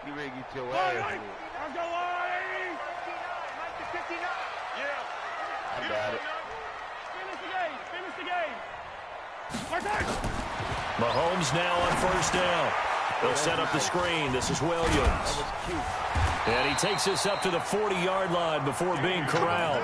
You ready to get your ass. I got it. Finish the game. Mahomes now on first down. They'll set up the screen. This is Williams. And he takes this up to the 40-yard line before being corralled.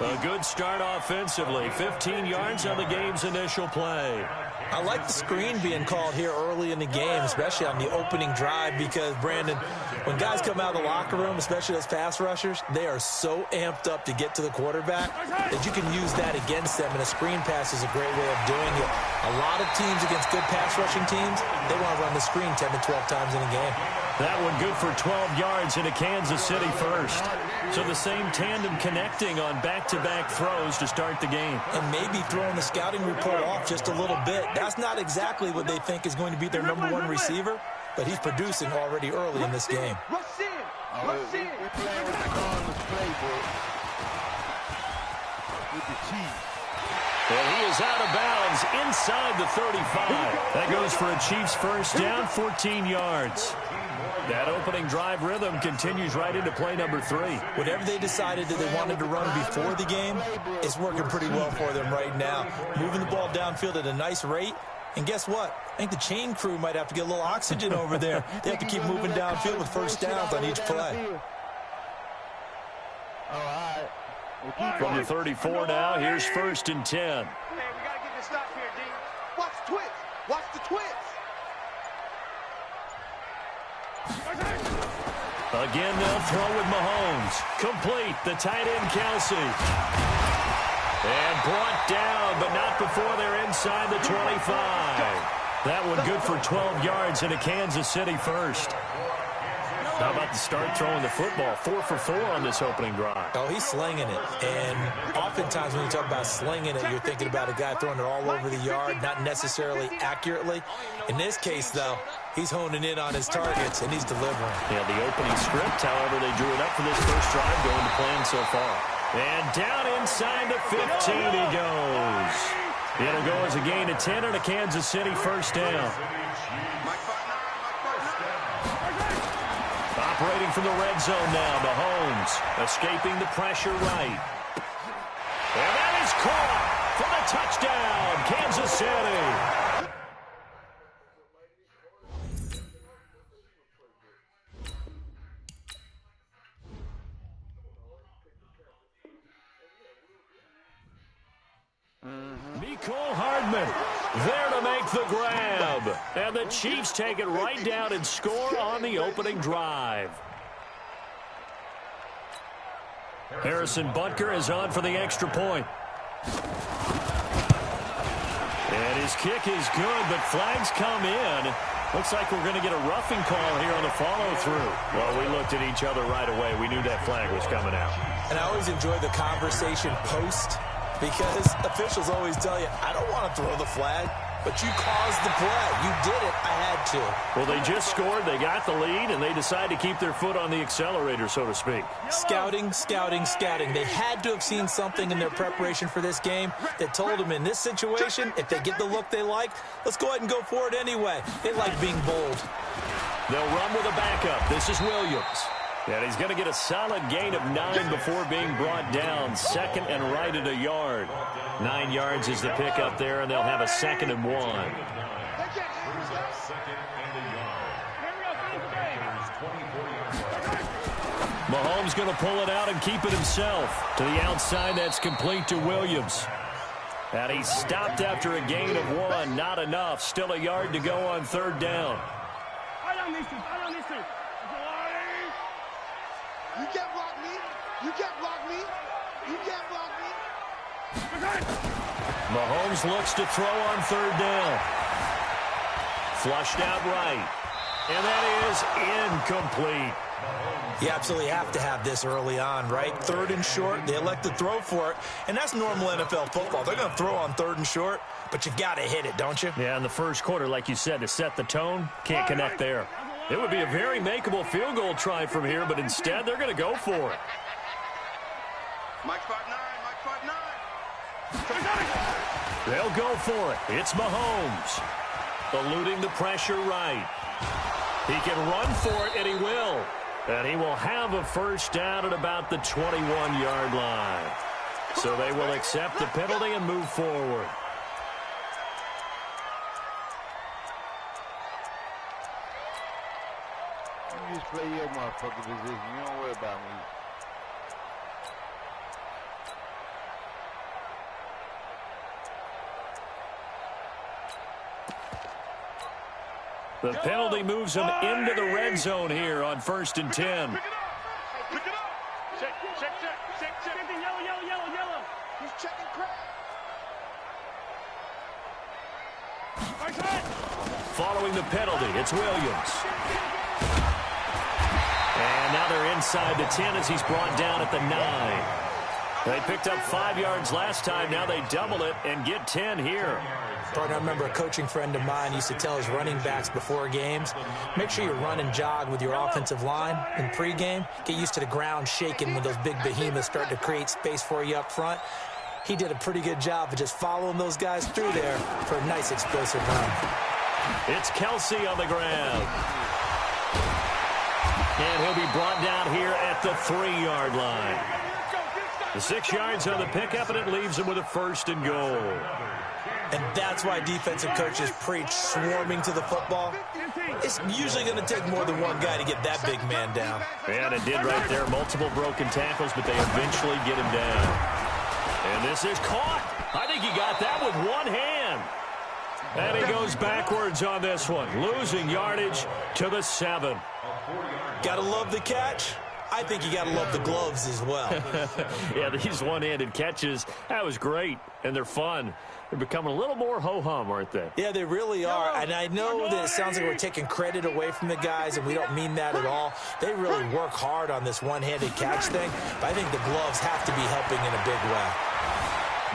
A good start offensively. 15 yards on the game's initial play. I like the screen being called here early in the game, especially on the opening drive, because, Brandon, when guys come out of the locker room, especially those pass rushers, they are so amped up to get to the quarterback that you can use that against them, and a screen pass is a great way of doing it. A lot of teams against good pass rushing teams, they want to run the screen 10 to 12 times in a game. That one good for 12 yards into Kansas City first. So the same tandem connecting on back-to-back throws to start the game. And maybe throwing the scouting report off just a little bit. That's not exactly what they think is going to be their number one receiver, but he's producing already early in this game. We're playing with the Cardinals playbook with the Chiefs. And he is out of bounds inside the 35. That goes for a Chiefs first down, 14 yards. That opening drive rhythm continues right into play number 3. Whatever they decided that they wanted to run before the game is working pretty well for them right now. Moving the ball downfield at a nice rate. And guess what? I think the chain crew might have to get a little oxygen over there. They have to keep moving downfield with first downs on each play. From the 34 now, here's first and 10. Man, we got to get this stop here, D. Watch the twist. Watch the twist. Again, they'll throw with Mahomes. Complete, the tight end, Kelsey. And brought down, but not before they're inside the 25. That one good for 12 yards into Kansas City first. How about the start throwing the football? 4 for 4 on this opening drive. Oh, he's slinging it. And oftentimes when you talk about slinging it, you're thinking about a guy throwing it all over the yard, not necessarily accurately. In this case, though, he's honing in on his targets, and he's delivering. Yeah, the opening script, however, they drew it up for this first drive, going to plan so far. And down inside the 15 he goes. It'll go as a gain of 10 and a Kansas City first down. Operating from the red zone now, Mahomes escaping the pressure right. And that is caught for the touchdown, Kansas City. Mecole Hardman there to make the grab. And the Chiefs take it right down and score on the opening drive. Harrison Butker is on for the extra point. And his kick is good, but flags come in. Looks like we're going to get a roughing call here on the follow-through. Well, we looked at each other right away. We knew that flag was coming out. And I always enjoy the conversation post, because officials always tell you, I don't want to throw the flag, but you caused the play. You did it. I had to. Well, they just scored. They got the lead, and they decide to keep their foot on the accelerator, so to speak. Scouting, scouting, scouting. They had to have seen something in their preparation for this game that told them in this situation, if they get the look they like, let's go ahead and go for it anyway. They like being bold. They'll run with a backup. This is Williams. And he's going to get a solid gain of 9 before being brought down. Second and right at a yard. 9 yards is the pickup there, and they'll have a 2nd and 1. Mahomes going to pull it out and keep it himself. To the outside, that's complete to Williams. And he stopped after a gain of 1. Not enough. Still a yard to go on 3rd down. You can't block me. You can't block me. You can't block me. Mahomes looks to throw on 3rd down. Flushed out right. And that is incomplete. You absolutely have to have this early on, right? 3rd and short, they elect to throw for it, and that's normal NFL football. They're going to throw on 3rd and short, but you got to hit it, don't you? Yeah, in the first quarter, like you said, to set the tone, can't connect there. It would be a very makeable field goal try from here, but instead they're going to go for it. Mike 5'9", Mike 5'9". They'll go for it. It's Mahomes. Eluding the pressure right. He can run for it, and he will. And he will have a first down at about the 21-yard line. So they will accept the penalty and move forward. You just play your motherfucking position. You don't worry about me. The penalty moves him into the red zone here on 1st and 10. Pick it up. Pick it up. Check. Yellow. He's checking crack. Following the penalty, it's Williams. And now they're inside the 10 as he's brought down at the 9. They picked up 5 yards last time. Now they double it and get 10 here. Partner, I remember a coaching friend of mine used to tell his running backs before games, make sure you run and jog with your offensive line in pregame. Get used to the ground shaking when those big behemoths start to create space for you up front. He did a pretty good job of just following those guys through there for a nice explosive run. It's Kelsey on the ground. And he'll be brought down here at the 3-yard line. The 6 yards on the pickup, and it leaves him with a 1st and goal. And that's why defensive coaches preach swarming to the football. It's usually going to take more than one guy to get that big man down. And it did right there. Multiple broken tackles, but they eventually get him down. And this is caught. I think he got that with one hand. And he goes backwards on this one, losing yardage to the 7. Gotta love the catch. I think you gotta love the gloves as well. Yeah, these one-handed catches, that was great, and they're fun. They're becoming a little more ho-hum, aren't they? Yeah, they really are. And I know that it sounds like we're taking credit away from the guys, and we don't mean that at all. They really work hard on this one-handed catch thing, but I think the gloves have to be helping in a big way.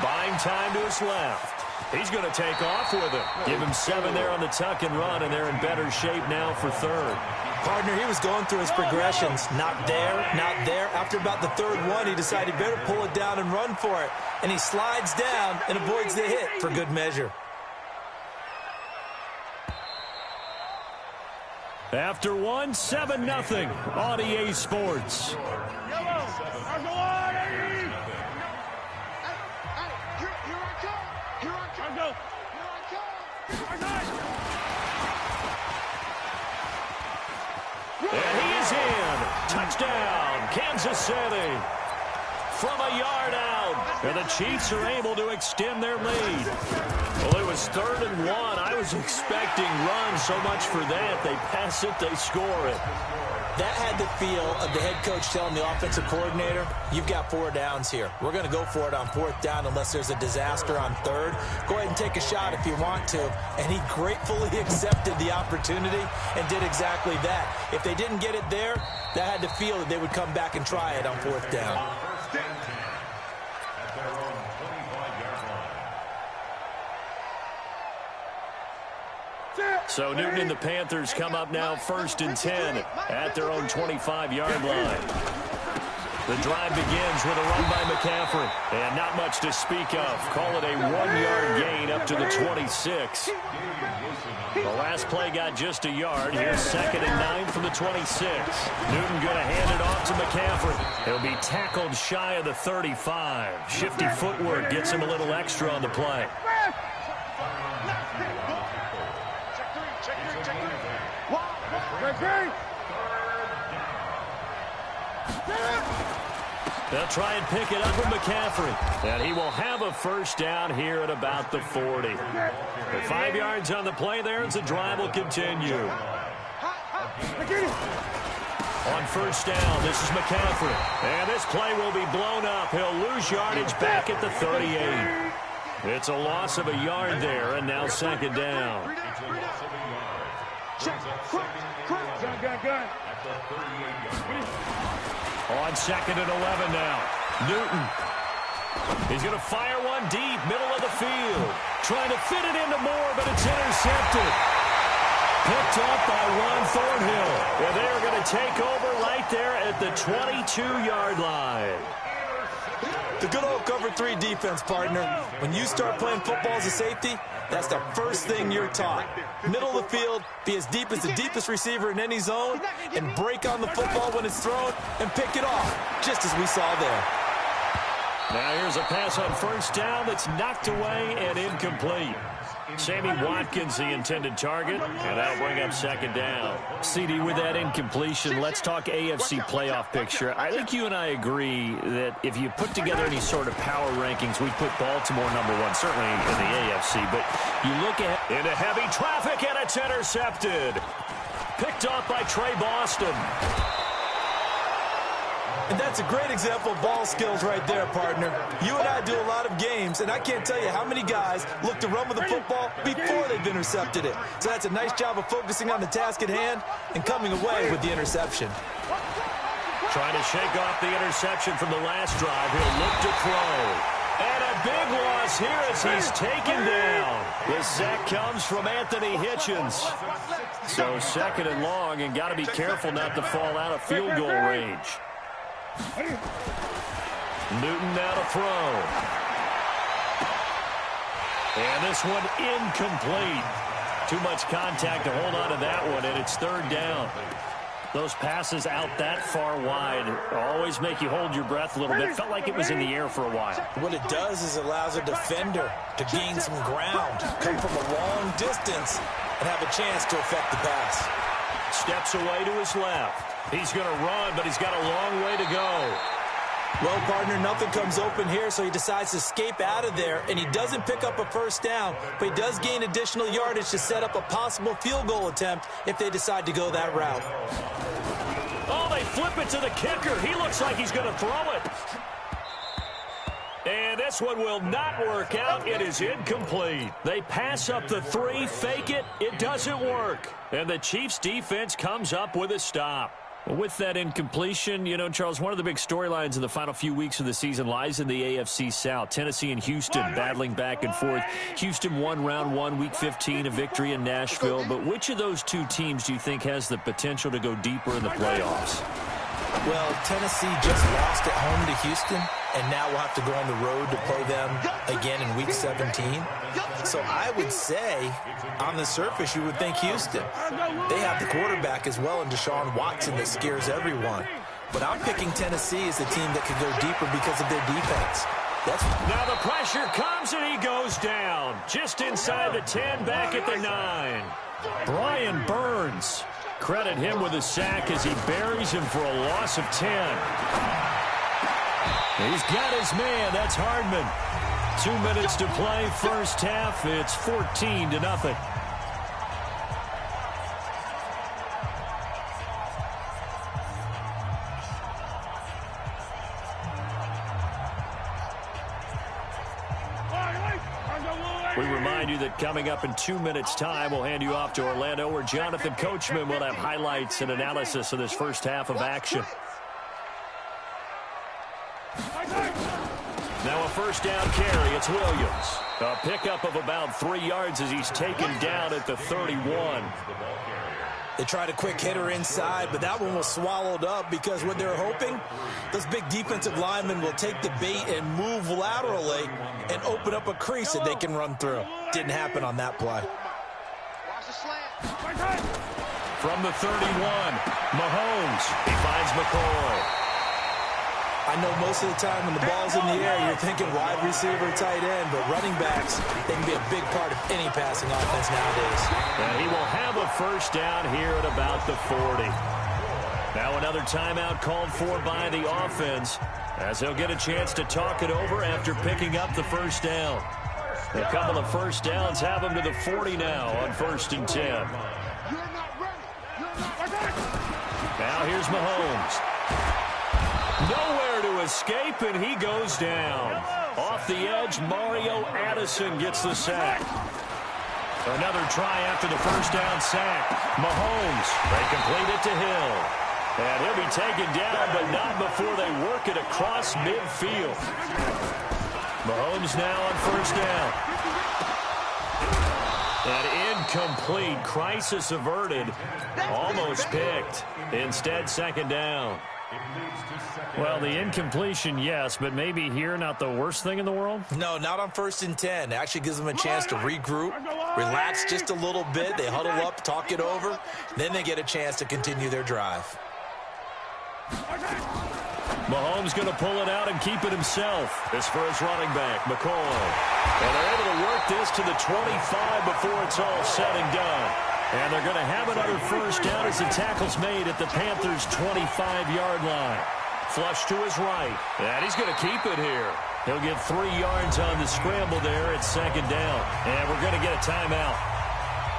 Buying time to his left. He's going to take off with it. Give him 7 there on the tuck and run, and they're in better shape now for 3rd. Partner, he was going through his progressions. Not there, not there. After about the 3rd one, he decided better pull it down and run for it. And he slides down and avoids the hit for good measure. After 1, 7-0 on EA Sports. And he is in. Touchdown, Kansas City. From a yard out. And the Chiefs are able to extend their lead. Well, it was 3rd and 1. I was expecting runs so much for that. They pass it, they score it. That had the feel of the head coach telling the offensive coordinator, you've got 4 downs here. We're going to go for it on 4th down unless there's a disaster on 3rd. Go ahead and take a shot if you want to. And he gratefully accepted the opportunity and did exactly that. If they didn't get it there, that had the feel that they would come back and try it on 4th down. So Newton and the Panthers come up now 1st and 10 at their own 25-yard line. The drive begins with a run by McCaffrey. And not much to speak of. Call it a 1-yard gain up to the 26. The last play got just a yard. Here's 2nd and 9 from the 26. Newton going to hand it off to McCaffrey. He'll be tackled shy of the 35. Shifty footwork gets him a little extra on the play. They'll try and pick it up with McCaffrey. And he will have a first down here at about the 40. With 5 yards on the play there as the drive will continue. On first down, this is McCaffrey. And this play will be blown up. He'll lose yardage back at the 38. It's a loss of a yard there, and now 2nd down. Gun. On 2nd and 11 now. Newton. He's going to fire one deep, middle of the field. Trying to fit it into Moore, but it's intercepted. Picked up by Ron Thornhill. And they are going to take over right there at the 22-yard line. The good old cover 3 defense, partner. When you start playing football as a safety, that's the first thing you're taught. Middle of the field, be as deep as the deepest receiver in any zone, and break on the football when it's thrown and pick it off, just as we saw there. Now here's a pass on first down that's knocked away and incomplete. Sammy Watkins, the intended target, and that'll bring up second down. CD, with that incompletion, let's talk AFC playoff picture. I think you and I agree that if you put together any sort of power rankings, we'd put Baltimore #1, certainly in the AFC. But you look at into heavy traffic, and it's intercepted. Picked off by Trey Boston. And that's a great example of ball skills right there, partner. You and I do a lot of games, and I can't tell you how many guys look to run with the football before they've intercepted it. So that's a nice job of focusing on the task at hand and coming away with the interception. Trying to shake off the interception from the last drive. He'll look to throw. And a big loss here as he's taken down. The sack comes from Anthony Hitchens. So second and long, and got to be careful not to fall out of field goal range. Newton now to throw. And this one incomplete. Too much contact to hold on to that one, and it's third down. Those passes out that far wide always make you hold your breath a little bit. Felt like it was in the air for a while. What it does is it allows a defender to gain some ground, come from a long distance, and have a chance to affect the pass. Steps away to his left. He's going to run, but he's got a long way to go. Well, partner, nothing comes open here, so he decides to escape out of there, and he doesn't pick up a first down, but he does gain additional yardage to set up a possible field goal attempt if they decide to go that route. Oh, they flip it to the kicker. He looks like he's going to throw it. And this one will not work out. It is incomplete. They pass up the 3, fake it. It doesn't work. And the Chiefs' defense comes up with a stop. With that incompletion, you know, Charles, one of the big storylines in the final few weeks of the season lies in the AFC South. Tennessee and Houston battling back and forth. Houston won round 1, week 15, a victory in Nashville. But which of those two teams do you think has the potential to go deeper in the playoffs? Well, Tennessee just lost at home to Houston, and now we'll have to go on the road to play them again in week 17. So I would say, on the surface, you would think Houston. They have the quarterback as well in Deshaun Watson that scares everyone. But I'm picking Tennessee as the team that could go deeper because of their defense. Now the pressure comes, and he goes down. Just inside the 10, back at the 9. Brian Burns. Credit him with a sack as he buries him for a loss of 10. He's got his man. That's Hardman. 2 minutes to play, first half. It's 14-0. We remind you that coming up in 2 minutes' time, we'll hand you off to Orlando, where Jonathan Coachman will have highlights and analysis of this first half of action. Now a first down carry. It's Williams. A pickup of about 3 yards as he's taken down at the 31. They tried a quick hitter inside, but that one was swallowed up because what they're hoping, those big defensive linemen will take the bait and move laterally and open up a crease that they can run through. Didn't happen on that play. From the 31, Mahomes. He finds McCoy. I know most of the time when the ball's in the air, you're thinking wide receiver, tight end, but running backs, they can be a big part of any passing offense nowadays. And he will have a first down here at about the 40. Now another timeout called for by the offense, as he'll get a chance to talk it over after picking up the first down. A couple of first downs have him to the 40 now on 1st and 10. Now here's Mahomes. Nowhere to escape, and he goes down. Off the edge, Mario Addison gets the sack. Another try after the first down sack. Mahomes, they complete it to Hill. And he'll be taken down, but not before they work it across midfield. Mahomes now on first down. An incomplete, crisis averted. Almost picked. Instead, second down. Well, the incompletion, yes, but maybe here not the worst thing in the world? No, not on 1st and 10. It actually gives them a chance to regroup, relax just a little bit. They huddle up, talk it over. Then they get a chance to continue their drive. Mahomes going to pull it out and keep it himself. This for his running back, McCoy. And they're able to work this to the 25 before it's all said and done. And they're going to have another first down as the tackle's made at the Panthers' 25-yard line. Flush to his right. And he's going to keep it here. He'll get 3 yards on the scramble there at 2nd down. And we're going to get a timeout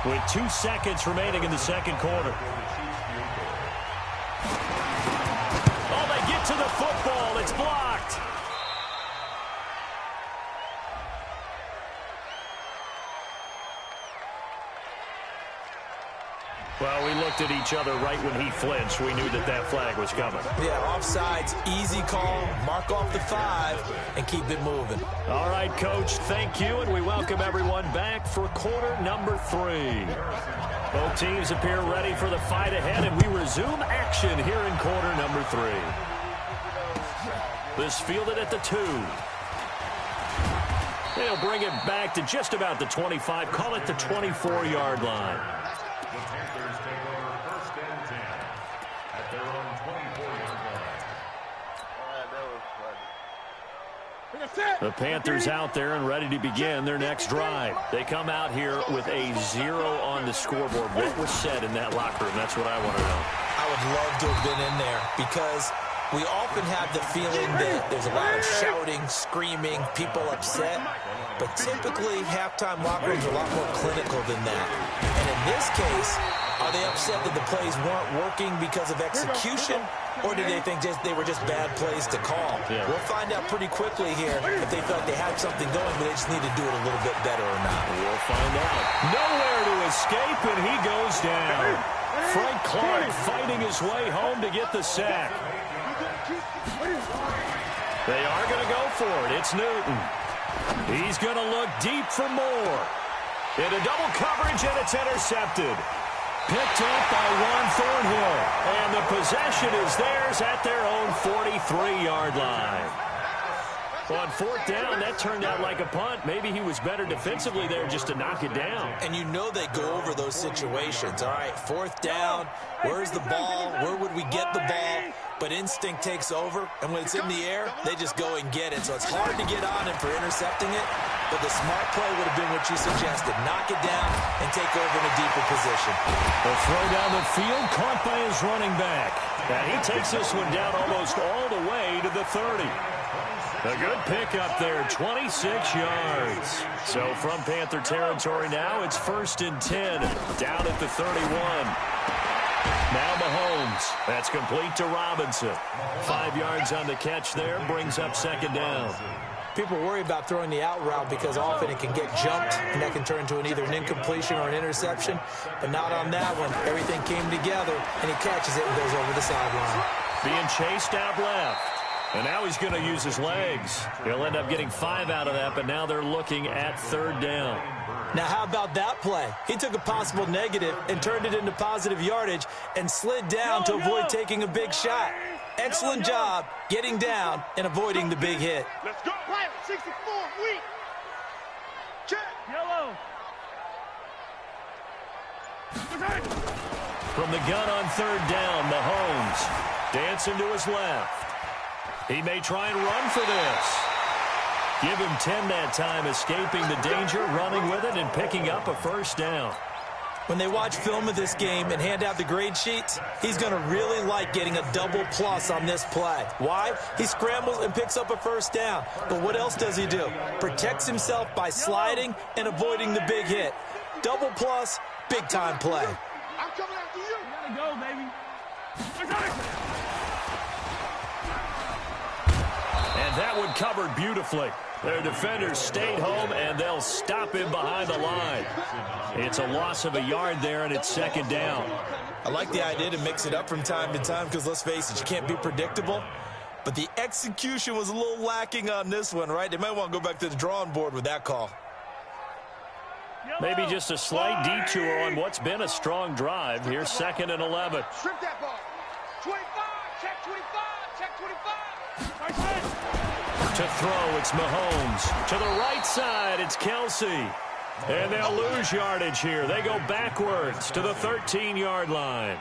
with 2 seconds remaining in the 2nd quarter. Oh, they get to the football. It's blocked. Well, we looked at each other right when he flinched. We knew that that flag was coming. Yeah, offsides, easy call, mark off the 5, and keep it moving. All right, Coach, thank you, and we welcome everyone back for quarter number 3. Both teams appear ready for the fight ahead, and we resume action here in quarter number 3. This fielded at the 2. They'll bring it back to just about the 25, call it the 24-yard line. The Panthers out there and ready to begin their next drive. They come out here with a 0 on the scoreboard. What was said in that locker room? That's what I want to know. I would love to have been in there because we often have the feeling that there's a lot of shouting, screaming, people upset. But typically, halftime locker rooms are a lot more clinical than that. And in this case, are they upset that the plays weren't working because of execution, or do they think they were just bad plays to call? Yeah. We'll find out pretty quickly here if they felt like they had something going, but they just need to do it a little bit better or not. We'll find out. Nowhere to escape, and he goes down. Frank Clark fighting his way home to get the sack. They are going to go for it. It's Newton. He's going to look deep for more. Into double coverage, and it's intercepted. Picked up by Juan Thornhill. And the possession is theirs at their own 43-yard line. On 4th down, that turned out like a punt. Maybe he was better defensively there just to knock it down. And you know they go over those situations. All right, 4th down, where's the ball? Where would we get the ball? But instinct takes over, and when it's in the air, they just go and get it. So it's hard to get on him for intercepting it, but the smart play would have been what you suggested. Knock it down and take over in a deeper position. The throw down the field, caught by his running back. And he takes this one down almost all the way to the 30. A good pickup there, 26 yards. So from Panther territory now, it's 1st and 10, down at the 31. Now Mahomes. That's complete to Robinson. 5 yards on the catch there, brings up 2nd down. People worry about throwing the out route because often it can get jumped, and that can turn into either an incompletion or an interception. But not on that one. Everything came together, and he catches it and goes over the sideline. Being chased out left. And now he's going to use his legs. He'll end up getting 5 out of that, but now they're looking at 3rd down. Now, how about that play? He took a possible negative and turned it into positive yardage and slid down to avoid taking a big shot. Excellent job getting down and avoiding the big hit. Let's go. 64, weak. Check. Yellow. From the gun on 3rd down, Mahomes dancing to his left. He may try and run for this. Give him 10 that time, escaping the danger, running with it, and picking up a 1st down. When they watch film of this game and hand out the grade sheets, he's going to really like getting a double plus on this play. Why? He scrambles and picks up a 1st down. But what else does he do? Protects himself by sliding and avoiding the big hit. Double plus, big-time play. I'm coming after you. You gotta go, baby. And that one covered beautifully. Their defenders stayed home, and they'll stop him behind the line. It's a loss of a yard there, and it's 2nd down. I like the idea to mix it up from time to time because, let's face it, you can't be predictable. But the execution was a little lacking on this one, right? They might want to go back to the drawing board with that call. Maybe just a slight detour on what's been a strong drive. Here's 2nd and 11. Strip that ball. 25. Check 25. Check 25. To throw, it's Mahomes. To the right side, it's Kelsey. And they'll lose yardage here. They go backwards to the 13-yard line.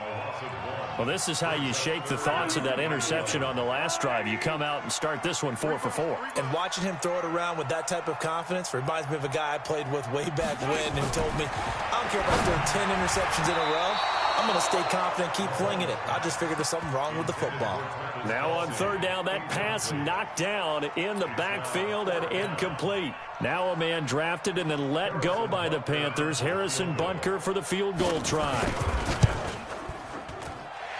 Well, this is how you shake the thoughts of that interception on the last drive. You come out and start this one 4 for 4. And watching him throw it around with that type of confidence reminds me of a guy I played with way back when who told me, I don't care if I throw 10 interceptions in a row. I'm going to stay confident, keep flinging it. I just figured there's something wrong with the football. Now on third down, that pass knocked down in the backfield and incomplete. Now a man drafted and then let go by the Panthers, Harrison Butker, for the field goal try.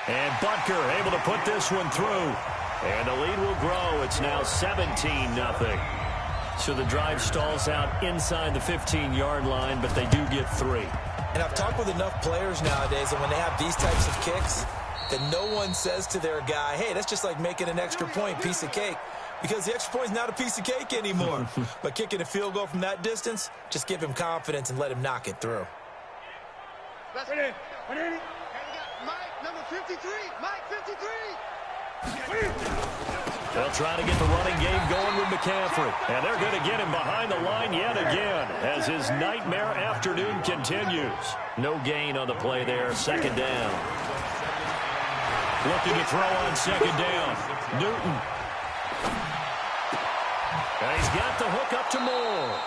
And Butker able to put this one through. And the lead will grow. It's now 17-0. So the drive stalls out inside the 15-yard line, but they do get 3. And I've talked with enough players nowadays that when they have these types of kicks, that no one says to their guy, hey, that's just like making an extra point, piece of cake. Because the extra point is not a piece of cake anymore. But kicking a field goal from that distance, just give him confidence and let him knock it through. Mike, number 53. Mike, 53. They'll try to get the running game going with McCaffrey. And they're going to get him behind the line yet again as his nightmare afternoon continues. No gain on the play there. Second down. Looking to throw on second down. Newton. And he's got the hook up to Moore.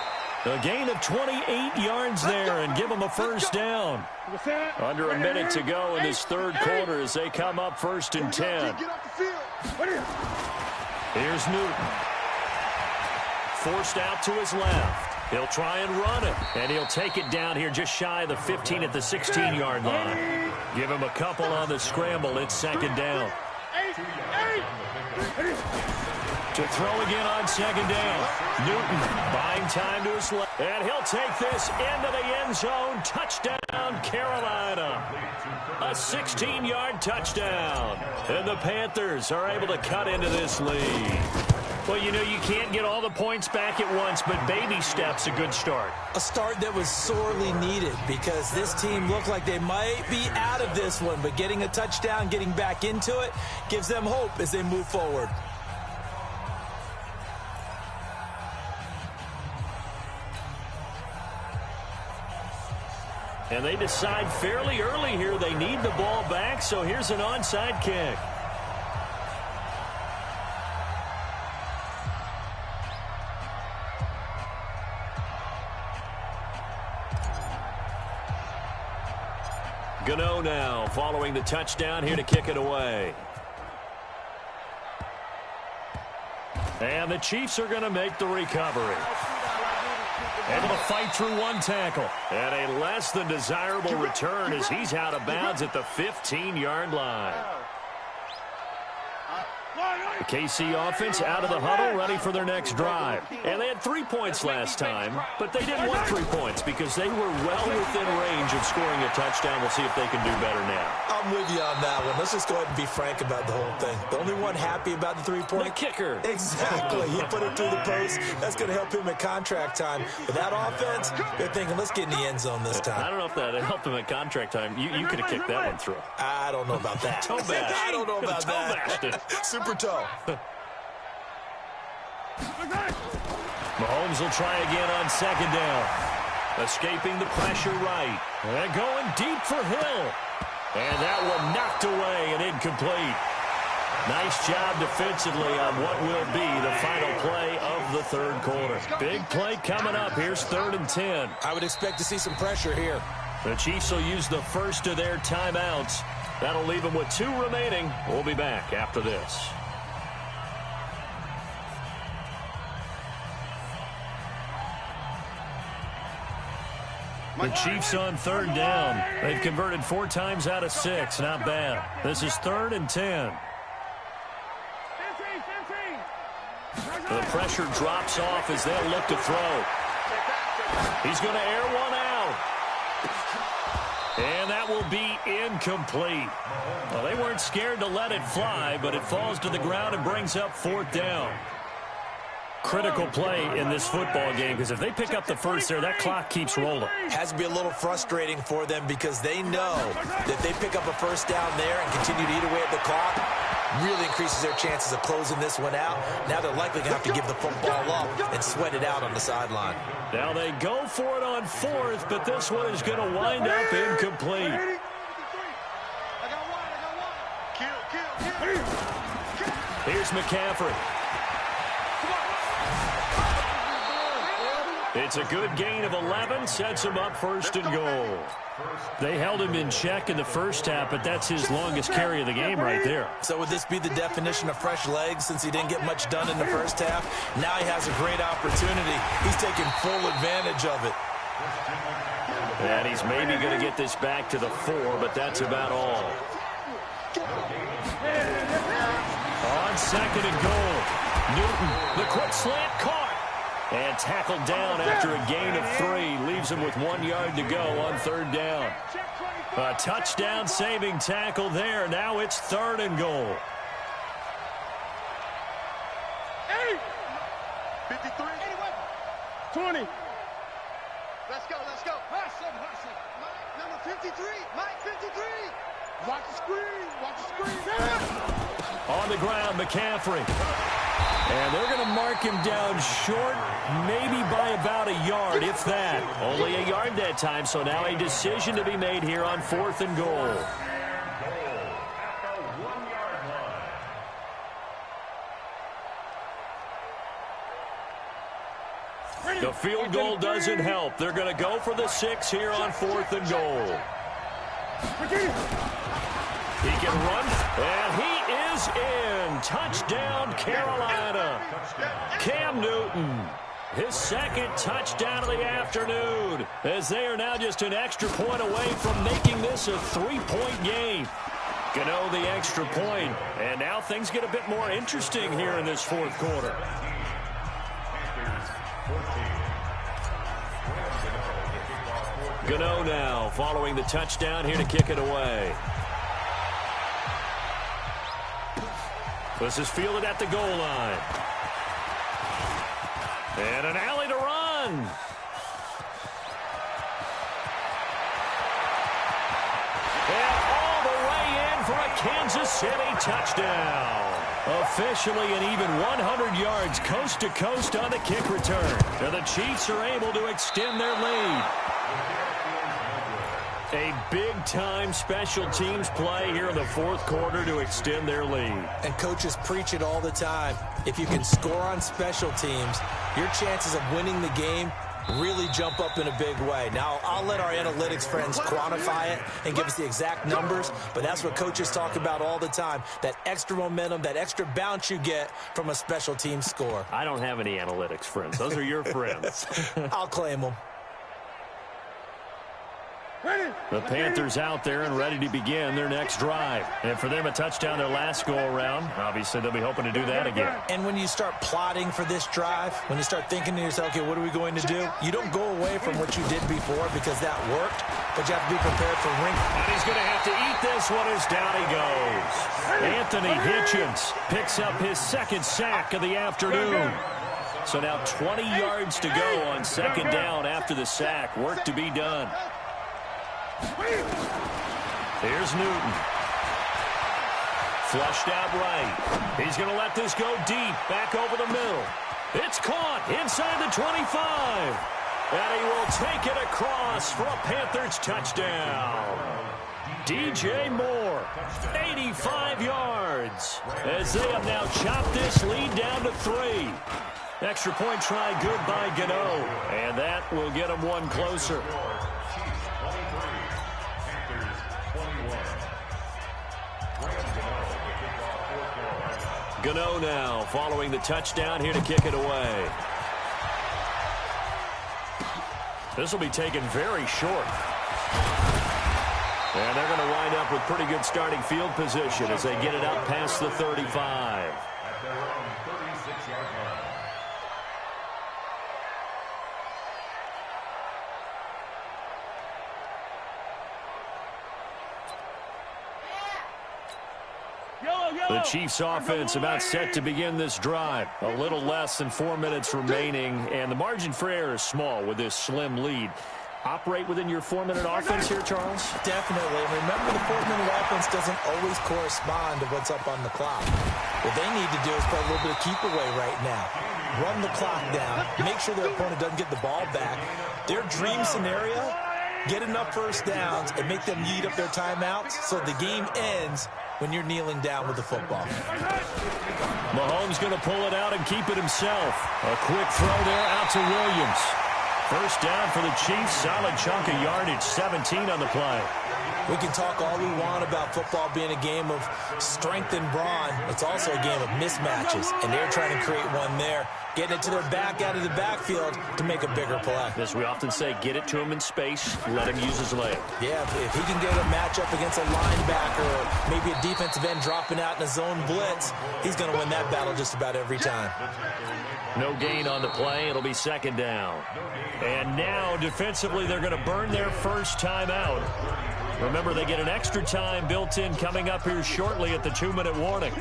A gain of 28 yards there and give him a first down. Under a minute to go in this third quarter as they come up 1st and 10. Here's Newton. Forced out to his left. He'll try and run it. And he'll take it down here just shy of the 15 at the 16-yard line. Give him a couple on the scramble. It's second down. To throw again on second down. Newton buying time to his left. And he'll take this into the end zone. Touchdown, Carolina. A 16-yard touchdown. And the Panthers are able to cut into this lead. Well, you know, you can't get all the points back at once, but baby steps, a good start. A start that was sorely needed because this team looked like they might be out of this one, but getting a touchdown, getting back into it, gives them hope as they move forward. And they decide fairly early here they need the ball back, so here's an onside kick. Gano now following the touchdown here to kick it away. And the Chiefs are going to make the recovery. Able to fight through one tackle. And a less than desirable return as he's out of bounds at the 15-yard line. The KC offense out of the huddle, ready for their next drive. And they had 3 points last time, but they didn't want 3 points because they were well within range of scoring a touchdown. We'll see if they can do better now. I'm with you on that one. Let's just go ahead and be frank about the whole thing. The only one happy about the 3-point? The kicker. Exactly. He put it through the post. That's going to help him at contract time. But that offense, they're thinking, let's get in the end zone this time. I don't know if that helped him at contract time. You could have kicked that one through. I don't know about that. Toe bash. I don't know about that. Super toe. Mahomes will try again on second down. Escaping the pressure right. And going deep for Hill. And that one knocked away and incomplete. Nice job defensively on what will be the final play of the third quarter. Big play coming up. Here's 3rd and 10. I would expect to see some pressure here. The Chiefs will use the first of their timeouts. That'll leave them with 2 remaining. We'll be back after this. The Chiefs on 3rd down. They've converted 4 times out of 6. Not bad. This is 3rd and 10. The pressure drops off as they'll look to throw. He's going to air one out. And that will be incomplete. Well, they weren't scared to let it fly, but it falls to the ground and brings up 4th down. Critical play in this football game because if they pick up the first there, that clock keeps rolling. Has to be a little frustrating for them because they know that if they pick up a first down there and continue to eat away at the clock, really increases their chances of closing this one out. Now they're likely going to have to give the football up and sweat it out on the sideline. Now they go for it on fourth, but this one is going to wind up incomplete. Here's McCaffrey. It's a good gain of 11, sets him up first and goal. They held him in check in the first half, but that's his longest carry of the game right there. So would this be the definition of fresh legs since he didn't get much done in the first half? Now he has a great opportunity. He's taking full advantage of it. And he's maybe going to get this back to the 4, but that's about all. On second and goal, Newton, the quick slant caught. And tackled down after a gain of 3. Leaves him with 1 yard to go on third down. A touchdown-saving tackle there. Now it's third and goal. 53. 20. Let's go, let's go. Number 53. Mike 53. Watch the screen. Watch the screen. On the ground, McCaffrey. And they're going to mark him down short, maybe by about a yard, if that. Only a yard that time, so now a decision to be made here on fourth and goal. The field goal doesn't help. They're going to go for the 6 here on fourth and goal. He can run, and he is in. Touchdown, Carolina. Cam Newton, his second touchdown of the afternoon, as they are now just an extra point away from making this a 3-point game. Gano the extra point, and now things get a bit more interesting here in this fourth quarter. Gano now following the touchdown here to kick it away. This is fielded at the goal line. And an alley to run. And all the way in for a Kansas City touchdown. Officially an even 100 yards coast to coast on the kick return. And the Chiefs are able to extend their lead. A big-time special teams play here in the fourth quarter to extend their lead. And coaches preach it all the time. If you can score on special teams, your chances of winning the game really jump up in a big way. Now, I'll let our analytics friends quantify it and give us the exact numbers, but that's what coaches talk about all the time, that extra momentum, that extra bounce you get from a special team score. I don't have any analytics friends. Those are your friends. I'll claim them. The Panthers out there and ready to begin their next drive. And for them, a touchdown their last go-around. Obviously, they'll be hoping to do that again. And when you start plotting for this drive, when you start thinking to yourself, okay, what are we going to do? You don't go away from what you did before because that worked, but you have to be prepared for wrinkles. And he's going to have to eat this one as down he goes. Anthony Hitchens picks up his second sack of the afternoon. So now 20 yards to go on second down after the sack. Work to be done. Here's Newton. Flushed out right. He's going to let this go deep, back over the middle. It's caught inside the 25. And he will take it across for a Panthers touchdown. DJ Moore, 85 yards, as they have now chopped this lead down to 3. Extra point try good by Gano, and that will get him one closer. Gano now following the touchdown here to kick it away. This will be taken very short. And they're going to wind up with pretty good starting field position as they get it out past the 35. The Chiefs offense about set to begin this drive. A little less than 4 minutes remaining, and the margin for error is small with this slim lead. operate within your 4-minute offense here, Charles? Definitely. And remember, the 4-minute offense doesn't always correspond to what's up on the clock. What they need to do is play a little bit of keep away right now. Run the clock down. Make sure their opponent doesn't get the ball back. Their dream scenario, get enough first downs and make them eat up their timeouts so the game ends when you're kneeling down with the football. Mahomes going to pull it out and keep it himself. A quick throw there out to Williams. First down for the Chiefs. Solid chunk of yardage, 17 on the play. We can talk all we want about football being a game of strength and brawn. It's also a game of mismatches, and they're trying to create one there, getting it to their back out of the backfield to make a bigger play. As we often say, get it to him in space, let him use his leg. Yeah, if he can get a matchup against a linebacker or maybe a defensive end dropping out in a zone blitz, he's going to win that battle just about every time. No gain on the play. It'll be second down. And now, defensively, they're going to burn their first timeout. Remember, they get an extra time built in coming up here shortly at the 2-minute warning.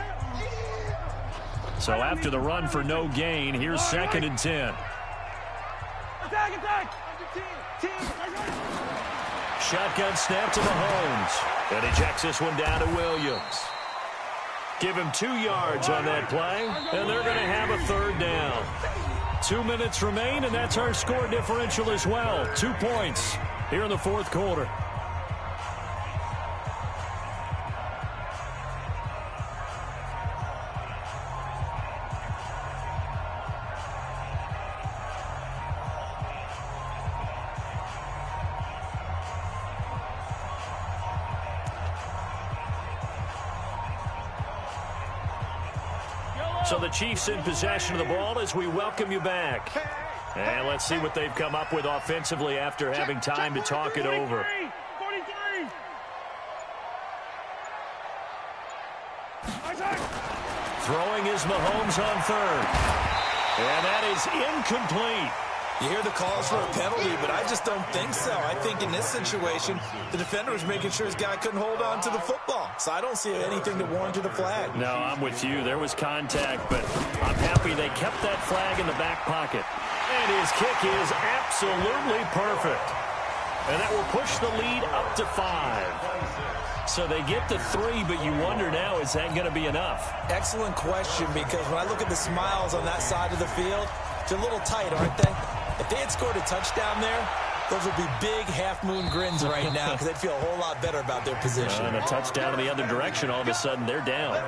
So after the run for no gain, here's 2nd and 10. Shotgun snap to Mahomes. And he checks this one down to Williams. Give him 2 yards on that play, and they're going to have a 3rd down. 2 minutes remain, and that's our score differential as well. 2 points here in the 4th quarter. So the Chiefs in possession of the ball as we welcome you back. And let's see what they've come up with offensively after having time to talk it over. 43. Throwing is Mahomes on 3rd. And that is incomplete. You hear the calls for a penalty, but I just don't think so. I think in this situation, the defender was making sure his guy couldn't hold on to the football. So I don't see anything to warrant a flag. No, I'm with you. There was contact, but I'm happy they kept that flag in the back pocket. And his kick is absolutely perfect. And that will push the lead up to 5. So they get to 3, but you wonder now, is that going to be enough? Excellent question, because when I look at the smiles on that side of the field, they're a little tight, aren't they? If they had scored a touchdown there, those would be big half-moon grins right now because they'd feel a whole lot better about their position. And a touchdown in the other direction, all of a sudden they're down.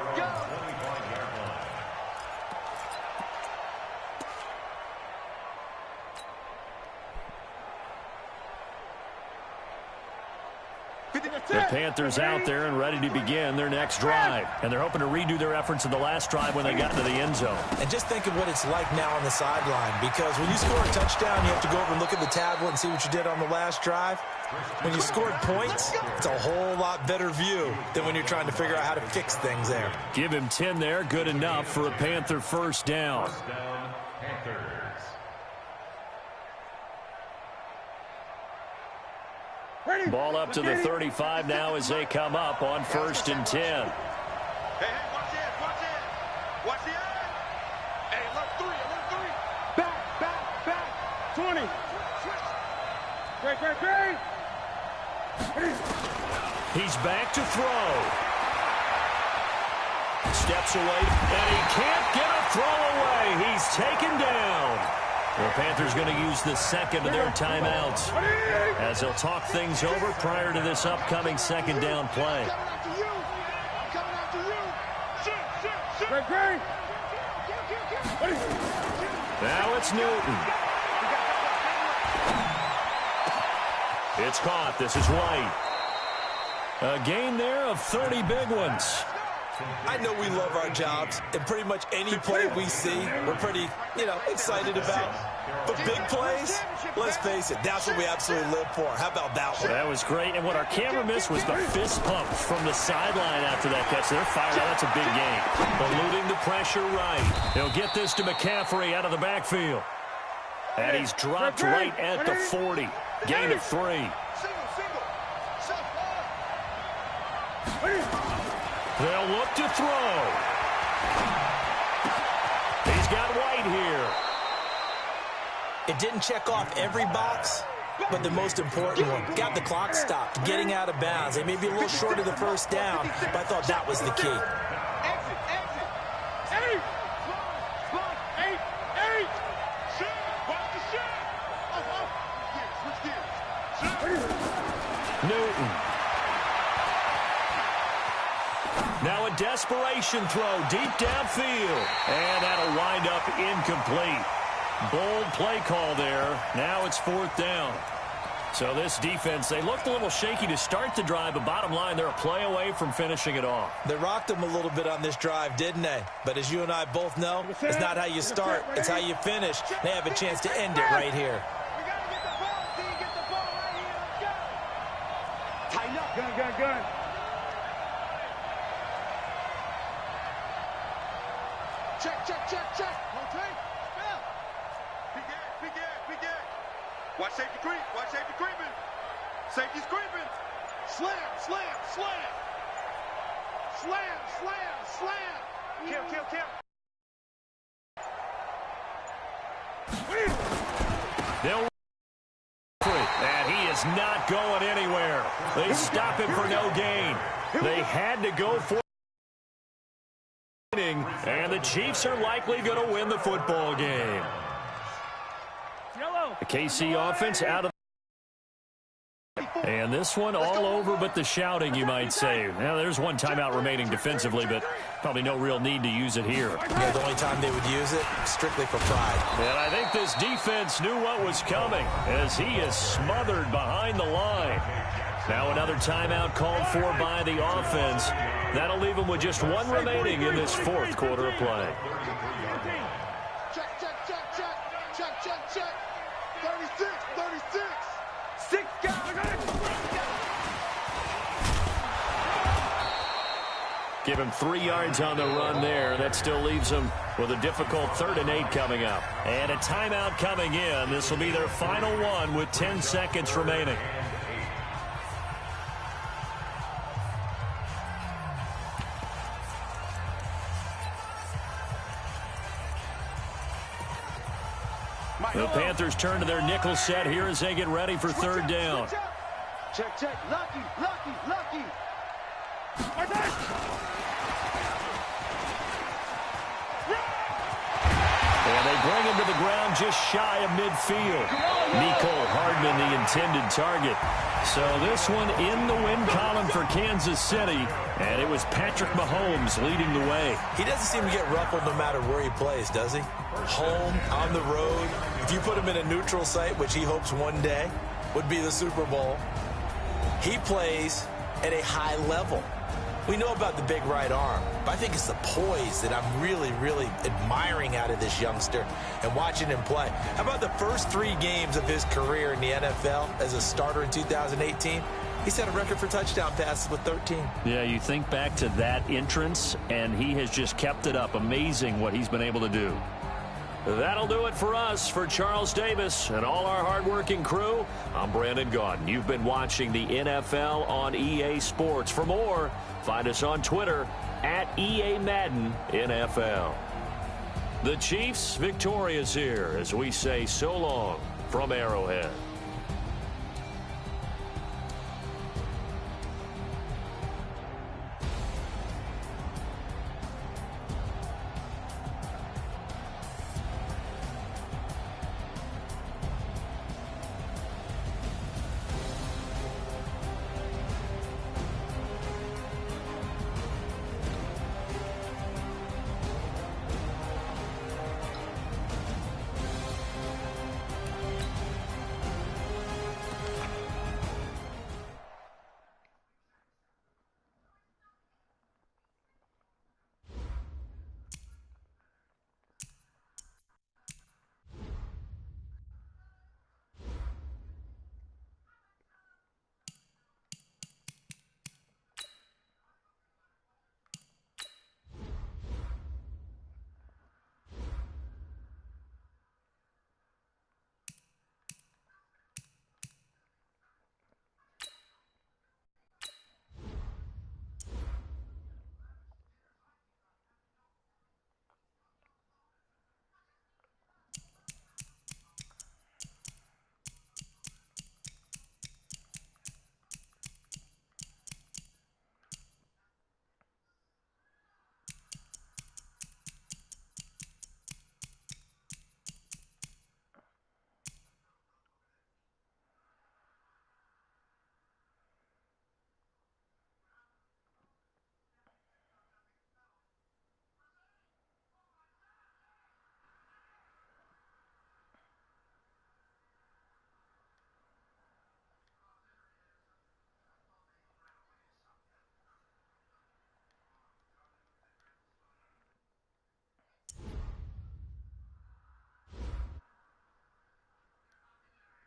The Panthers out there and ready to begin their next drive. And they're hoping to redo their efforts in the last drive when they got into the end zone. And just think of what it's like now on the sideline, because when you score a touchdown, you have to go over and look at the tablet and see what you did on the last drive. When you scored points, it's a whole lot better view than when you're trying to figure out how to fix things there. Give him 10 there. Good enough for a Panther first down. Ball up to the 35 now as they come up on 1st and 10. Hey, watch it, watch it. Watch the eye. Hey, look 3. Back. 20. Great. He's back to throw. Steps away, and he can't get a throw away. He's taken down. The Panthers going to use the 2nd of their timeouts as they'll talk things over prior to this upcoming 2nd down play. Now it's Newton. It's caught. This is White. A gain there of 30 big ones. I know we love our jobs, and pretty much any play we see, we're pretty, excited about. But big plays, let's face it, that's what we absolutely live for. How about that one? That was great, and what our camera missed was the fist pump from the sideline after that catch. They're fired out. That's a big gain. Eluding the pressure right. He'll get this to McCaffrey out of the backfield. And he's dropped right at the 40. Gain of 3. They'll look to throw. He's got White here. It didn't check off every box, but the most important one, got the clock stopped, getting out of bounds. They may be a little short of the first down, but I thought that was the key. Exit, exit. 8. Slide, 8, 8. Shit, watch the shit. Switch gears. Newton. Now a desperation throw deep downfield. And that'll wind up incomplete. Bold play call there. Now it's 4th down. So this defense, they looked a little shaky to start the drive, but bottom line, they're a play away from finishing it off. They rocked them a little bit on this drive, didn't they? But as you and I both know, it's not how you start, it's how you finish. They have a chance to end it right here. We got to get the ball, D. Get the ball right here. Let's go. Tighten up. Gun. Check. Okay. Big Ed. Watch safety creep. Watch safety creeping. Safety's creeping. Slam. Kill. They'll and he is not going anywhere. They stop him for no gain. They had to go for it, and the Chiefs are likely going to win the football game. The KC offense out of. And this one all over but the shouting, you might say. Now, there's one timeout remaining defensively, but probably no real need to use it here. Yeah, the only time they would use it, strictly for pride. And I think this defense knew what was coming as he is smothered behind the line. Now another timeout called for by the offense. That'll leave them with just one remaining in this 4th quarter of play. Check. 36. 6 guys. Give him 3 yards on the run there. That still leaves him with a difficult 3rd and 8 coming up. And a timeout coming in. This will be their final one with 10 seconds remaining. The Panthers turn to their nickel set here as they get ready for 3rd down. Check. Lucky. And they bring him to the ground just shy of midfield. Nicole Hardman, the intended target. So this one in the win column for Kansas City, and it was Patrick Mahomes leading the way. He doesn't seem to get ruffled no matter where he plays, does he? Home, on the road. If you put him in a neutral site, which he hopes one day would be the Super Bowl, he plays at a high level. We know about the big right arm, but I think it's the poise that I'm really, really admiring out of this youngster and watching him play. How about the first 3 games of his career in the NFL as a starter in 2018? He set a record for touchdown passes with 13. Yeah, you think back to that entrance, and he has just kept it up. Amazing what he's been able to do. That'll do it for us. For Charles Davis and all our hardworking crew, I'm Brandon Gaudin. You've been watching the NFL on EA Sports. For more, find us on Twitter at EA Madden NFL. The Chiefs victorious here as we say so long from Arrowhead.